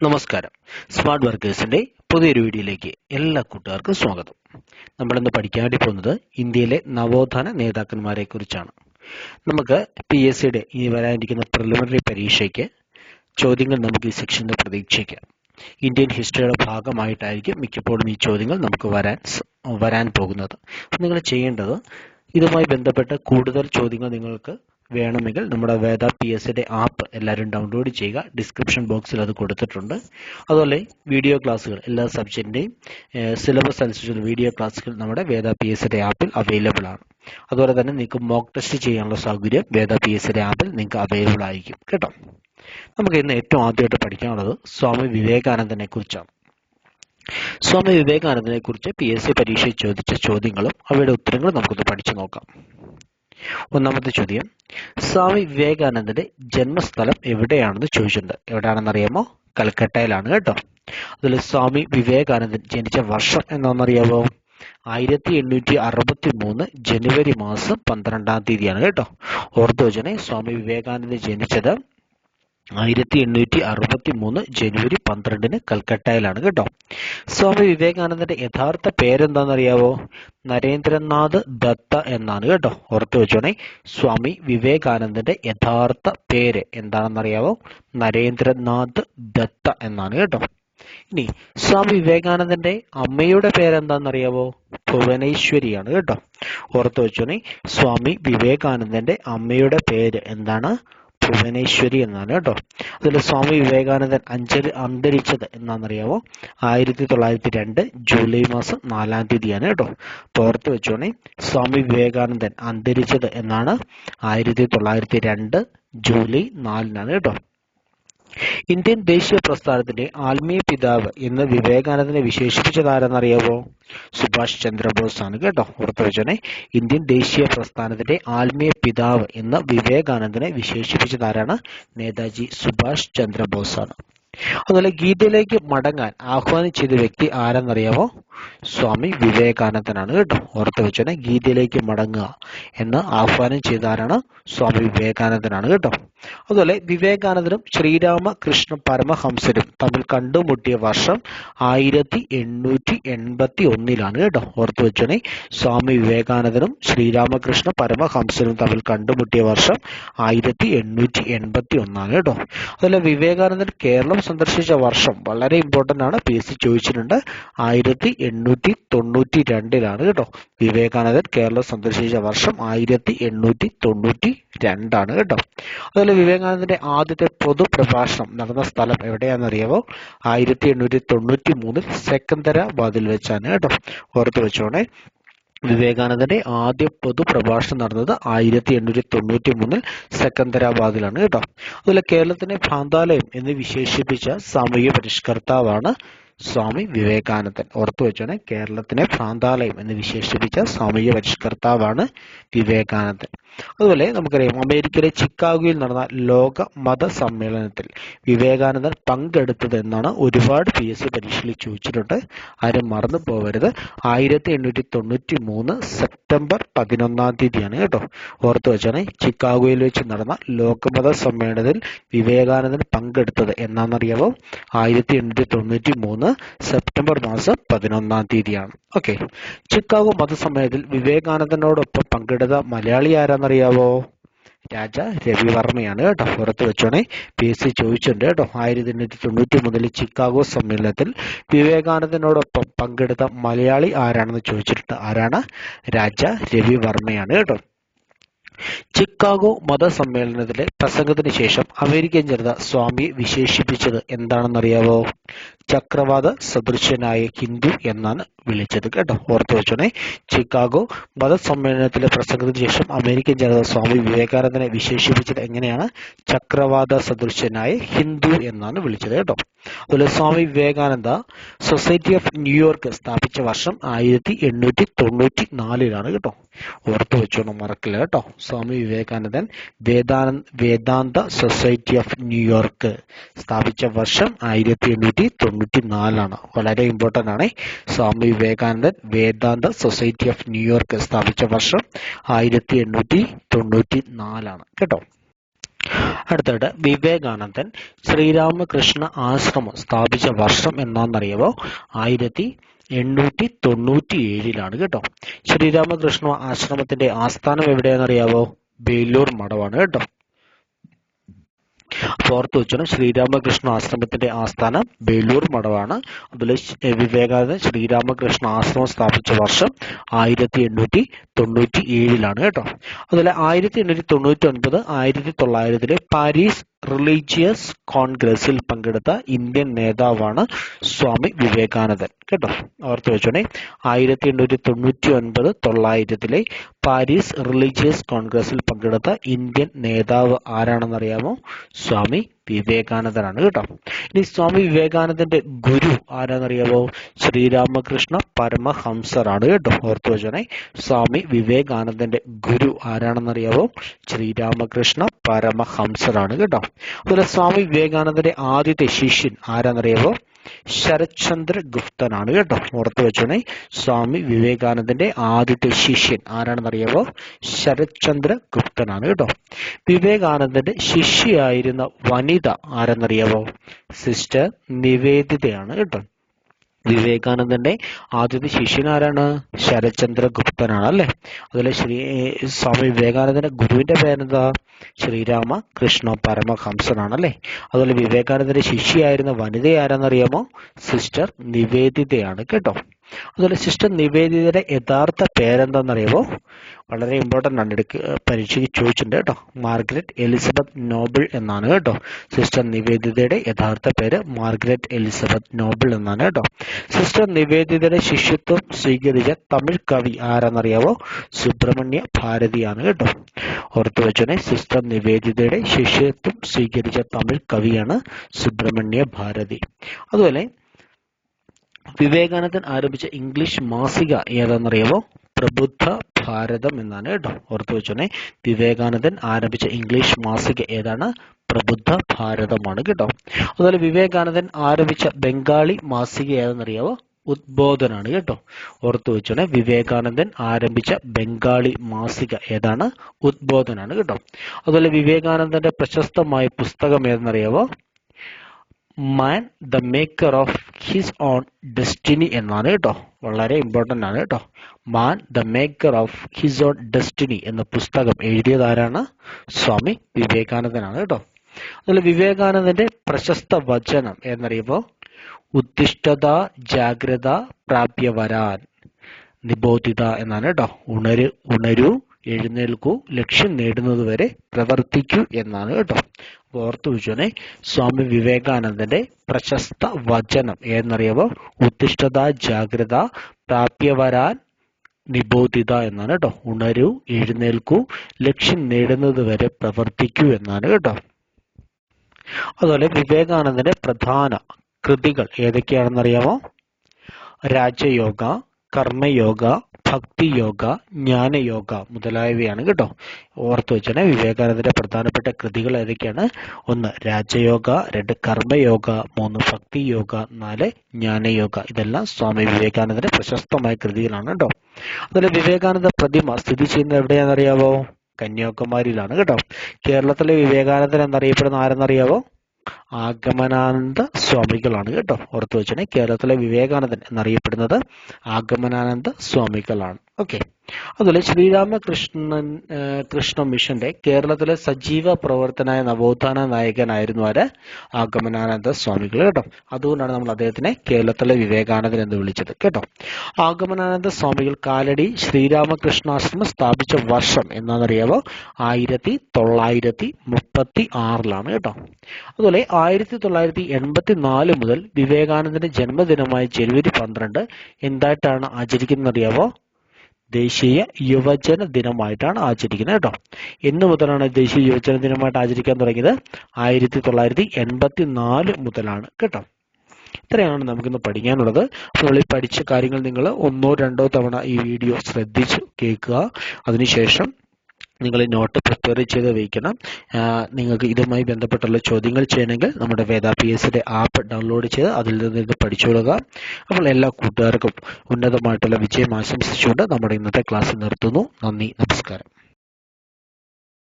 നമസ്കാരം. സ്മാർട്ട് വർക്കേഴ്സിന്റെ പുതിയൊരു വീഡിയോയിലേക്ക് എല്ലാ കൂട്ടുകാർക്കും സ്വാഗതം. നമ്മളിന്ന് പഠിക്കാൻ വേണ്ടി പോകുന്നത് ഇന്ത്യയിലെ നവോത്ഥാന നേതാക്കന്മാരെ കുറിച്ചാണ്. നമുക്ക് PSCയുടെ ഇനി വരാനിരിക്കുന്ന പ്രിലിമിനറി പരീക്ഷയ്ക്ക് ചോദ്യങ്ങൾ നമുക്ക് ഈ സെക്ഷനിൽ പ്രതീക്ഷിക്കാം. ഇന്ത്യൻ ഹിസ്റ്ററിയുടെ ഭാഗമായിട്ടായിരിക്കും മിക്കപ്പോഴും ഈ ചോദ്യങ്ങൾ നമുക്ക് വരാൻ പോകുന്നത്. നിങ്ങൾ ചെയ്യേണ്ടത് ഇതുമായി ബന്ധപ്പെട്ട കൂടുതൽ ചോദ്യങ്ങൾ നിങ്ങൾക്ക് വേണമെങ്കിൽ നമ്മുടെ വേദ PSCയുടെ ആപ്പ് എല്ലാവരും ഡൗൺലോഡ് ചെയ്യുക. ഡിസ്ക്രിപ്ഷൻ ബോക്സിൽ അത് കൊടുത്തിട്ടുണ്ട്. അതുപോലെ വീഡിയോ ക്ലാസ്സുകൾ എല്ലാ സബ്ജക്റ്റിൻ്റെയും സിലബസ് അനുസരിച്ചുള്ള വീഡിയോ ക്ലാസ്സുകൾ നമ്മുടെ വേദ PSCയുടെ ആപ്പിൽ അവൈലബിൾ ആണ്. അതുപോലെ തന്നെ നിങ്ങൾക്ക് മോക്ക് ടെസ്റ്റ് ചെയ്യാനുള്ള സൗകര്യം വേദ PSCയുടെ ആപ്പിൽ നിങ്ങൾക്ക് അവൈലബിൾ ആയിരിക്കും കേട്ടോ. നമുക്ക് ഇന്ന് ഏറ്റവും ആദ്യമായിട്ട് പഠിക്കാനുള്ളത് സ്വാമി വിവേകാനന്ദനെ കുറിച്ചാണ്. സ്വാമി വിവേകാനന്ദനെ കുറിച്ച് PSC പരീക്ഷയിൽ ചോദിച്ച ചോദ്യങ്ങളും അവയുടെ ഉത്തരങ്ങളും നമുക്കൊന്ന് പഠിച്ചു നോക്കാം. ഒന്നാമത്തെ ചോദ്യം, സ്വാമി വിവേകാനന്ദന്റെ ജന്മസ്ഥലം എവിടെയാണെന്ന് ചോദിച്ചിട്ടുണ്ട്. എവിടെയാണെന്ന് അറിയാമോ? കൽക്കട്ടയിലാണ് കേട്ടോ. അതിൽ സ്വാമി വിവേകാനന്ദൻ ജനിച്ച വർഷം എന്താണെന്നറിയാമോ? 1863 ജനുവരി മാസം 12-ാം തീയതിയാണ് കേട്ടോ. ഓർത്തു വെച്ചേ, സ്വാമി വിവേകാനന്ദൻ ജനിച്ചത് 1863 ജനുവരി 12-ന് കൽക്കട്ടയിലാണ് കേട്ടോ. സ്വാമി വിവേകാനന്ദന്റെ യഥാർത്ഥ പേരെന്താണെന്നറിയാവോ? നരേന്ദ്രനാഥ് ദത്ത എന്നാണ് കേട്ടോ. ഓർത്തു വെച്ചോണേ, സ്വാമി വിവേകാനന്ദന്റെ യഥാർത്ഥ പേര് എന്താണെന്നറിയാവോ? നരേന്ദ്രനാഥ് ദത്ത എന്നാണ് കേട്ടോ. ഇനി സ്വാമി വിവേകാനന്ദന്റെ അമ്മയുടെ പേരെന്താണെന്നറിയാവോ? ഭുവനേശ്വരിയാണ് കേട്ടോ. ഓർത്തു വെച്ചോണേ, സ്വാമി വിവേകാനന്ദന്റെ അമ്മയുടെ പേര് എന്താണ്? ഭുവനേശ്വരി എന്നാണ് കേട്ടോ. അതിൽ സ്വാമി വിവേകാനന്ദൻ അന്തരിച്ചത് എന്നാണെന്നറിയാമോ? 1902 ജൂലൈ മാസം 4-ാം തീയതിയാണ് കേട്ടോ. ഓർത്ത് വെച്ചോണേ, സ്വാമി വിവേകാനന്ദൻ അന്തരിച്ചത് എന്നാണ് 1902 ജൂലൈ 4-നാണ് കേട്ടോ. ഇന്ത്യൻ ദേശീയ പ്രസ്ഥാനത്തിന്റെ ആത്മീയ പിതാവ് എന്ന് വിവേകാനന്ദനെ വിശേഷിപ്പിച്ചത് ആരെന്നറിയാമോ? സുഭാഷ് ചന്ദ്രബോസ് ആണ് കേട്ടോ. ഓർത്തു വെച്ചോണേ, ഇന്ത്യൻ ദേശീയ പ്രസ്ഥാനത്തിന്റെ ആത്മീയ പിതാവ് എന്ന് വിവേകാനന്ദനെ വിശേഷിപ്പിച്ചത് ആരാണ്? നേതാജി സുഭാഷ് ചന്ദ്രബോസ് ആണ്. അതുപോലെ ഗീതയിലേക്ക് മടങ്ങാൻ ആഹ്വാനം ചെയ്ത വ്യക്തി ആരെന്നറിയാമോ? സ്വാമി വിവേകാനന്ദനാണ് കേട്ടോ. ഓർത്ത് വെച്ചോണേ, ഗീതയിലേക്ക് മടങ്ങുക എന്ന് ആഹ്വാനം ചെയ്ത ആരാണ്? സ്വാമി വിവേകാനന്ദനാണ് കേട്ടോ. അതുപോലെ വിവേകാനന്ദനും ശ്രീരാമകൃഷ്ണ പരമഹംസരും തമ്മിൽ കണ്ടുമുട്ടിയ വർഷം 1881-ലാണ് കേട്ടോ. ഓർത്തു വെച്ചോണേ, സ്വാമി വിവേകാനന്ദനും ശ്രീരാമകൃഷ്ണ പരമഹംസരും തമ്മിൽ കണ്ടുമുട്ടിയ വർഷം 1881 കേട്ടോ. അതുപോലെ വിവേകാനന്ദൻ കേരളം സന്ദർശിച്ച വർഷം വളരെ ഇമ്പോർട്ടന്റ് ആണ്, PSC ചോദിച്ചിട്ടുണ്ട്. 1892-ലാണ് കേട്ടോ. വിവേകാനന്ദൻ കേരളം സന്ദർശിച്ച വർഷം 1892 കേട്ടോ. അതുപോലെ വിവേകാനന്ദന്റെ ആദ്യത്തെ പൊതുപ്രഭാഷണം നടന്ന സ്ഥലം എവിടെയാണെന്നറിയാമോ? 1893 സെക്കന്ദരാബാദിൽ വെച്ചാണ് കേട്ടോ. ഓർത്തു വെച്ചോണേ, വിവേകാനന്ദന്റെ ആദ്യ പൊതുപ്രഭാഷണം നടന്നത് 1893 സെക്കന്ദരാബാദിലാണ് കേട്ടോ. അതുപോലെ കേരളത്തിനെ ഭ്രാന്താലയം എന്ന് വിശേഷിപ്പിച്ച സാമൂഹിക പരിഷ്കർത്താവാണ് സ്വാമി വിവേകാനന്ദൻ. ഓർത്തു വെച്ചോണേ, കേരളത്തിനെ ഭ്രാന്താലയം എന്ന് വിശേഷിപ്പിച്ച സാമൂഹിക പരിഷ്കർത്താവാണ് വിവേകാനന്ദൻ. അതുപോലെ നമുക്കറിയാം, അമേരിക്കയിലെ ചിക്കാഗോയിൽ നടന്ന ലോക മത സമ്മേളനത്തിൽ വിവേകാനന്ദൻ പങ്കെടുത്തത് എന്നാണ് ഒരുപാട് PSC പരീക്ഷയിൽ ചോദിച്ചിട്ടുണ്ട്. ആരും മറന്നു പോകരുത്. 1893 സെപ്റ്റംബർ 11-ാം തീയതിയാണ് കേട്ടോ. ഓർത്തു വെച്ചാണ്, ചിക്കാഗോയിൽ വെച്ച് നടന്ന ലോകമത സമ്മേളനത്തിൽ വിവേകാനന്ദൻ പങ്കെടുത്തത് എന്നാണെന്നറിയാമോ? 1893 സെപ്റ്റംബർ മാസം 11-ാം തീയതിയാണ്. ഓക്കെ, ചിക്കാഗോ മതസമ്മേളനത്തിൽ വിവേകാനന്ദനോടൊപ്പം പങ്കെടുത്ത മലയാളി ആരാന്നറിയാവോ? രാജ രവിവർമ്മയാണ് കേട്ടോ. പുറത്ത് വെച്ചോണേ, PSC ചോദിച്ചിട്ടുണ്ട് കേട്ടോ. 1893 ചിക്കാഗോ സമ്മേളനത്തിൽ വിവേകാനന്ദനോടൊപ്പം പങ്കെടുത്ത മലയാളി ആരാണെന്ന് ചോദിച്ചിട്ടുണ്ട്. ആരാണ്? രാജ രവിവർമ്മയാണ് കേട്ടോ. ചിക്കാഗോ മതസമ്മേളനത്തിലെ പ്രസംഗത്തിന് ശേഷം അമേരിക്കൻ ജനത സ്വാമിയെ വിശേഷിപ്പിച്ചത് എന്താണെന്നറിയാവോ? ചക്രവാത സദൃശ്യനായ ഹിന്ദു എന്നാണ് വിളിച്ചത് കേട്ടോ. ഓർത്തു വെച്ചോണേ, ചിക്കാഗോ മതസമ്മേളനത്തിലെ പ്രസംഗത്തിന് ശേഷം അമേരിക്കൻ ജനത സ്വാമി വിവേകാനന്ദനെ വിശേഷിപ്പിച്ചത് എങ്ങനെയാണ്? ചക്രവാത സദൃശ്യനായ ഹിന്ദു എന്നാണ് വിളിച്ചത് കേട്ടോ. അതുപോലെ Swami Vivekananda society of New York സ്ഥാപിച്ച വർഷം 1894-ലാണ് കേട്ടോ. ഓർത്തു വെച്ചോണം, മറക്കില്ല കേട്ടോ. സ്വാമി വിവേകാനന്ദൻ വേദാന്ത സൊസൈറ്റി ഓഫ് ന്യൂയോർക്ക് സ്ഥാപിച്ച വർഷം 1894-ലാണ്. വളരെ ഇമ്പോർട്ടന്റ് ആണ്. സ്വാമി വിവേകാനന്ദൻ വേദാന്ത സൊസൈറ്റി ഓഫ് ന്യൂയോർക്ക് സ്ഥാപിച്ച വർഷം 1894-ലാണ് കേട്ടോ. അടുത്തത് വിവേകാനന്ദൻ ശ്രീരാമകൃഷ്ണ ആശ്രമം സ്ഥാപിച്ച വർഷം എന്നാണെന്നറിയാവോ? 1897 കേട്ടോ. ശ്രീരാമകൃഷ്ണ ആശ്രമത്തിന്റെ ആസ്ഥാനം എവിടെയാണെന്നറിയാവോ? ബേലൂർ മഠമാണ് കേട്ടോ. ഓർത്ത് വെച്ചോണം, ശ്രീരാമകൃഷ്ണ ആശ്രമത്തിന്റെ ആസ്ഥാനം ബേലൂർ മഠമാണ്. അതിൽ വിവേകാനന്ദൻ ശ്രീരാമകൃഷ്ണ ആശ്രമം സ്ഥാപിച്ച വർഷം 1897 കേട്ടോ. അതുപോലെ 1899 1900 പാരീസ് റിലീജിയസ് കോൺഗ്രസിൽ പങ്കെടുത്ത ഇന്ത്യൻ നേതാവാണ് സ്വാമി വിവേകാനന്ദൻ കേട്ടോ. ഓർത്ത് വെച്ചോണേ, 1899 900 പാരീസ് റിലീജിയസ് കോൺഗ്രസിൽ പങ്കെടുത്ത ഇന്ത്യൻ നേതാവ് ആരാണെന്നറിയാമോ? സ്വാമി വിവേകാനന്ദനാണ് കേട്ടോ. ഇനി സ്വാമി വിവേകാനന്ദന്റെ ഗുരു ആരാന്നറിയാമോ? ശ്രീരാമകൃഷ്ണ പരമഹംസറാണ് കേട്ടോ. ഓർത്തു വെച്ചോണേ, സ്വാമി വിവേകാനന്ദന്റെ ഗുരു ആരാണെന്നറിയാമോ? ശ്രീരാമകൃഷ്ണ പരമഹംസറാണ് കേട്ടോ. അതുപോലെ സ്വാമി വിവേകാനന്ദന്റെ ആദ്യത്തെ ശിഷ്യൻ ആരാന്നറിയാമോ? ശരത് ചന്ദ്ര ഗുപ്തനാണ് കേട്ടോ. ഓർത്തു വെച്ചോണേ, സ്വാമി വിവേകാനന്ദന്റെ ആദ്യത്തെ ശിഷ്യൻ ആരാണെന്നറിയാമോ? ശരത് ചന്ദ്ര ഗുപ്തനാണ് കേട്ടോ. വിവേകാനന്ദന്റെ ശിഷ്യയായിരുന്ന വനിത ആരെന്നറിയാമോ? സിസ്റ്റർ നിവേദിതയാണ് കേട്ടോ. വിവേകാനന്ദന്റെ ആദ്യത്തെ ശിഷ്യൻ ആരാണ്? ശരത്ചന്ദ്ര ഗുപ്തനാണ് അല്ലെ. അതുപോലെ സ്വാമി വിവേകാനന്ദന്റെ ഗുരുവിന്റെ പേരെന്താ? ശ്രീരാമ കൃഷ്ണ പരമഹംസനാണ് അല്ലെ. അതുപോലെ വിവേകാനന്ദന്റെ ശിഷ്യയായിരുന്ന വനിത ആരാന്നറിയാമോ? സിസ്റ്റർ നിവേദിതയാണ് കേട്ടോ. അതുപോലെ സിസ്റ്റർ നിവേദിതയുടെ യഥാർത്ഥ പേരെന്താണെന്നറിയാമോ? വളരെ ഇമ്പോർട്ടൻ്റ് ആണ്, പരീക്ഷയ്ക്ക് ചോദിച്ചിട്ടുണ്ട് കേട്ടോ. മാർഗരറ്റ് എലിസബത്ത് നോബിൾ എന്നാണ് കേട്ടോ. സിസ്റ്റർ നിവേദിതയുടെ യഥാർത്ഥ പേര് മാർഗരറ്റ് എലിസബത്ത് നോബിൾ എന്നാണ് കേട്ടോ. സിസ്റ്റർ നിവേദിതയുടെ ശിഷ്യത്വം സ്വീകരിച്ച തമിഴ് കവി ആരാന്നറിയാവോ? സുബ്രഹ്മണ്യ ഭാരതിയാണ് കേട്ടോ. ഓർത്തു വെച്ചോനെ, സിസ്റ്റർ നിവേദിതയുടെ ശിഷ്യത്വം സ്വീകരിച്ച തമിഴ് കവിയാണ് സുബ്രഹ്മണ്യ ഭാരതി. അതുപോലെ വിവേകാനന്ദൻ ആരംഭിച്ച ഇംഗ്ലീഷ് മാസിക ഏതാണെന്നറിയാമോ? പ്രബുദ്ധ ഭാരതം എന്നാണ് കേട്ടോ. ഓർത്തു വെച്ചോനെ, വിവേകാനന്ദൻ ആരംഭിച്ച ഇംഗ്ലീഷ് മാസിക ഏതാണ്? പ്രബുദ്ധ ഭാരതമാണ് കേട്ടോ. അതുപോലെ വിവേകാനന്ദൻ ആരംഭിച്ച ബംഗാളി മാസിക ഏതാണെന്നറിയാമോ? ഉദ്ബോധനാണ് കേട്ടോ. ഓർത്തു വെച്ചോനെ, വിവേകാനന്ദൻ ആരംഭിച്ച ബംഗാളി മാസിക ഏതാണ്? ഉദ്ബോധനാണ് കേട്ടോ. അതുപോലെ വിവേകാനന്ദന്റെ പ്രശസ്തമായ പുസ്തകം ഏതെന്നറിയാമോ? Man the maker of his own destiny എന്നാണ് കേട്ടോ. വളരെ ഇമ്പോർട്ടൻ്റ് ആണ് കേട്ടോ. Man the maker of his own destiny എന്ന പുസ്തകം എഴുതിയത് ആരാണ്? സ്വാമി വിവേകാനന്ദനാണ് കേട്ടോ. അതുപോലെ വിവേകാനന്ദന്റെ പ്രശസ്ത വചനം എന്നറിയുമ്പോൾ ഉത്തിഷ്ഠത ജാഗ്രത പ്രാപ്യവരാൻ നിബോധിത എന്നാണ് കേട്ടോ. ഉണരൂ എഴുന്നേൽക്കൂ, ലക്ഷ്യം നേടുന്നത് വരെ പ്രവർത്തിക്കൂ എന്നാണ് കേട്ടോ. ഓർത്തു വെച്ചോനെ, സ്വാമി വിവേകാനന്ദന്റെ പ്രശസ്ത വചനം ഏതെന്നറിയാമോ? ഉത്തിഷ്ഠത ജാഗ്രത പ്രാപ്യവരാൻ നിബോധിത എന്നാണ് കേട്ടോ. ഉണരൂ എഴുന്നേൽക്കൂ, ലക്ഷ്യം നേടുന്നത് വരെ പ്രവർത്തിക്കൂ എന്നാണ് കേട്ടോ. അതുപോലെ വിവേകാനന്ദന്റെ പ്രധാന കൃതികൾ ഏതൊക്കെയാണെന്നറിയാമോ? രാജയോഗ, കർമ്മയോഗ, ഭക്തിയോഗ, ജ്ഞാനയോഗ മുതലായവയാണ് കേട്ടോ. ഓർത്തു വെച്ചാൽ വിവേകാനന്ദന്റെ പ്രധാനപ്പെട്ട കൃതികൾ ഏതൊക്കെയാണ്? 1 രാജയോഗ, 2 കർമ്മയോഗ, 3 ഭക്തിയോഗ, 4 ജ്ഞാനയോഗ. ഇതെല്ലാം സ്വാമി വിവേകാനന്ദന്റെ പ്രശസ്തമായ കൃതികളാണ് കേട്ടോ. അതുപോലെ വിവേകാനന്ദ പ്രതിമ സ്ഥിതി ചെയ്യുന്നത് എവിടെയാണെന്നറിയാവോ? കന്യാകുമാരിയിലാണ് കേട്ടോ. കേരളത്തിലെ വിവേകാനന്ദൻ എന്നറിയപ്പെടുന്ന ആരെന്നറിയാവോ? ആഗമനാനന്ദ സ്വാമികളാണ് കേട്ടോ. ഓർത്തു വെച്ചാൽ കേരളത്തിലെ വിവേകാനന്ദൻ എന്നറിയപ്പെടുന്നത് ആഗമനാനന്ദ സ്വാമികളാണ്. ഓക്കെ. അതുപോലെ കൃഷ്ണ മിഷന്റെ കേരളത്തിലെ സജീവ പ്രവർത്തനായ നവോത്ഥാന നായകനായിരുന്നു ആര്? ആഗമനാനന്ദ സ്വാമികൾ കേട്ടോ. അതുകൊണ്ടാണ് നമ്മൾ അദ്ദേഹത്തിനെ കേരളത്തിലെ വിവേകാനന്ദൻ എന്ന് വിളിച്ചത് കേട്ടോ. ആഗമനാനന്ദ സ്വാമികൾ കാലടി ശ്രീരാമകൃഷ്ണാശ്രമം സ്ഥാപിച്ച വർഷം എന്നാണെന്നറിയാവോ? 1936 കേട്ടോ. അതുപോലെ 1984 മുതൽ വിവേകാനന്ദന്റെ ജന്മദിനമായ ജനുവരി 12 എന്തായിട്ടാണ് ആചരിക്കുന്നറിയാവോ? ദേശീയ യുവജന ദിനമായിട്ടാണ് ആചരിക്കുന്നത് കേട്ടോ. എന്ന് മുതലാണ് ദേശീയ യുവജന ദിനമായിട്ട് ആചരിക്കാൻ തുടങ്ങിയത്? 1984 മുതലാണ് കേട്ടോ. ഇത്രയാണ് നമുക്കിന്ന് പഠിക്കാനുള്ളത്. അപ്പോൾ ഈ പഠിച്ച കാര്യങ്ങൾ നിങ്ങൾ 1 2 തവണ ഈ വീഡിയോ ശ്രദ്ധിച്ച് കേൾക്കുക. അതിനുശേഷം നിങ്ങൾ നോട്ട് പ്രിപ്പയർ ചെയ്ത് വയ്ക്കണം. നിങ്ങൾക്ക് ഇതുമായി ബന്ധപ്പെട്ടുള്ള ചോദ്യങ്ങൾ ചെയ്യണമെങ്കിൽ നമ്മുടെ വേദ PSയുടെ ആപ്പ് ഡൗൺലോഡ് ചെയ്ത് അതിൽ നിന്ന് പഠിച്ചുകൊള്ളുക. അപ്പോൾ എല്ലാ കൂട്ടുകാർക്കും ഉന്നതമായിട്ടുള്ള വിജയം ആശംസിച്ചുകൊണ്ട് നമ്മുടെ ഇന്നത്തെ ക്ലാസ് നിർത്തുന്നു. നന്ദി, നമസ്കാരം.